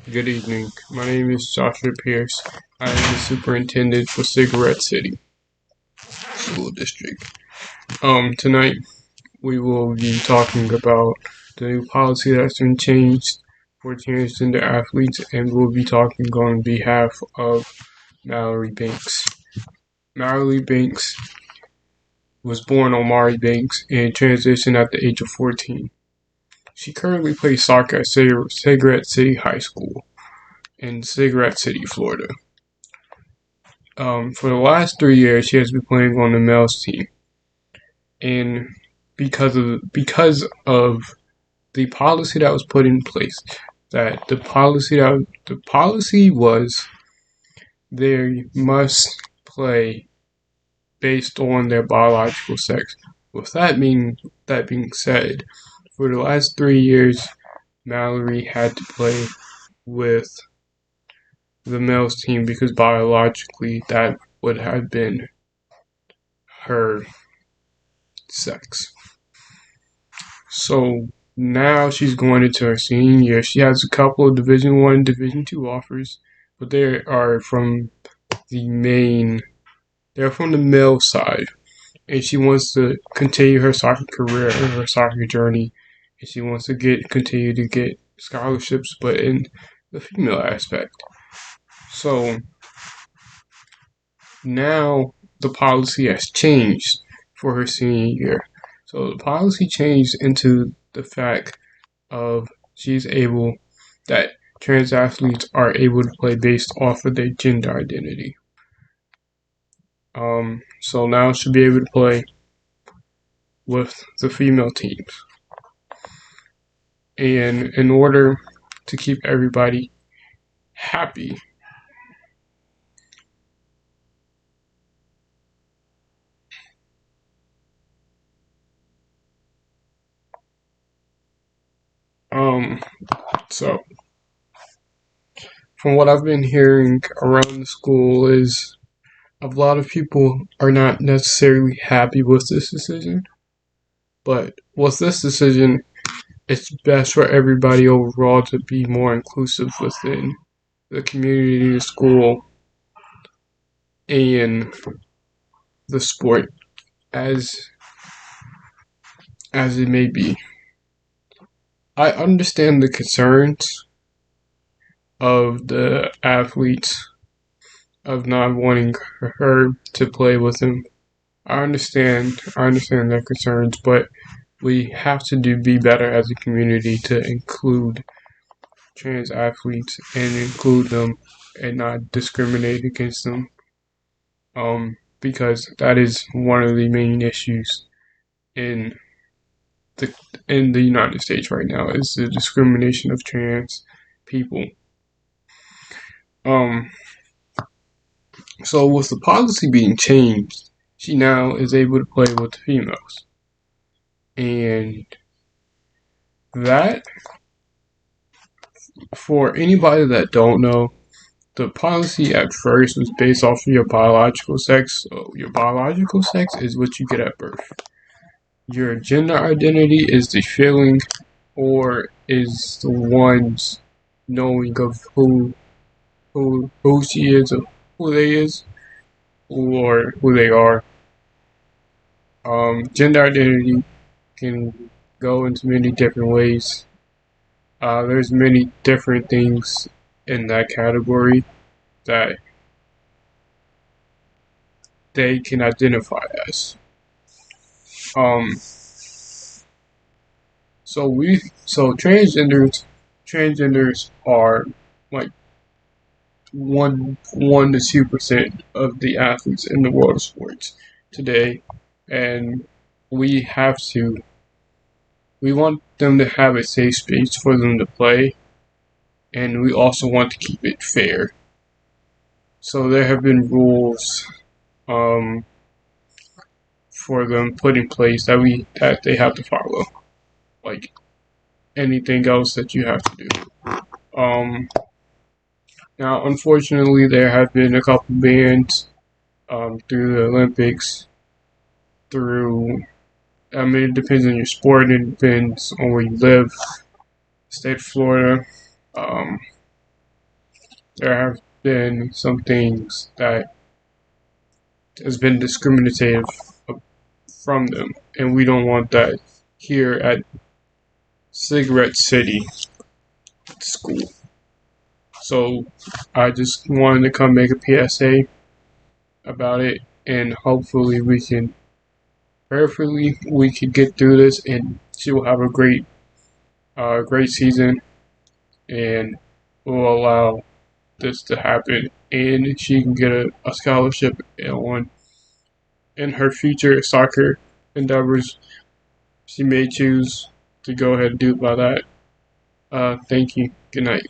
Good evening. My name is Joshua Pierce. I am the superintendent for Cigarette City School District. Tonight we will be talking about the new policy that's been changed for transgender athletes, and we'll be talking on behalf of Mallory Banks. Mallory Banks was born Omari Banks and transitioned at the age of 14. She currently plays soccer at Cigarette City High School in Cigarette City, Florida. For the last 3 years, she has been playing on the males team, and because of the policy that was put in place, the policy was they must play based on their biological sex. With that being said, for the last 3 years, Mallory had to play with the males team because biologically that would have been her sex. So now she's going into her senior year. She has a couple of Division One, Division Two offers, but they are from the main. They're from the male side, and she wants to continue her soccer career and her soccer journey, and she wants to continue to get scholarships, but in the female aspect. So now the policy has changed for her senior year. So the policy changed into the fact of that trans athletes are able to play based off of their gender identity. So now she'll be able to play with the female teams. And in order to keep everybody happy, so from what I've been hearing around the school is a lot of people are not necessarily happy with this decision. But with this decision, it's best for everybody overall to be more inclusive within the community, the school, and the sport as it may be. I understand the concerns of the athletes of not wanting her to play with him. I understand their concerns, but we have to be better as a community to include trans athletes and include them and not discriminate against them. Because that is one of the main issues in the United States right now is the discrimination of trans people. So with the policy being changed, she now is able to play with the females. And that, for anybody that don't know, the policy at first was based off of your biological sex. So your biological sex is what you get at birth. Your gender identity is the feeling or is the one's knowing of who she is, or who they is, or who they are. Gender identity can go into many different ways. There's many different things in that category that they can identify as. Um, so transgenders are like one to 2% of the athletes in the world of sports today, and we have to we want them to have a safe space for them to play, and we also want to keep it fair. So there have been rules for them put in place that they have to follow, like anything else that you have to do. Now, unfortunately, there have been a couple bans through the Olympics. It depends on your sport. It depends on where you live. State of Florida. there have been some things that has been discriminative from them, and we don't want that here at Cigarette City School. So I just wanted to come make a PSA about it, and hopefully prayerfully we can get through this, and she will have a great season, and will allow this to happen, and she can get a scholarship on in her future soccer endeavors. She may choose to go ahead and do it by that. Thank you. Good night.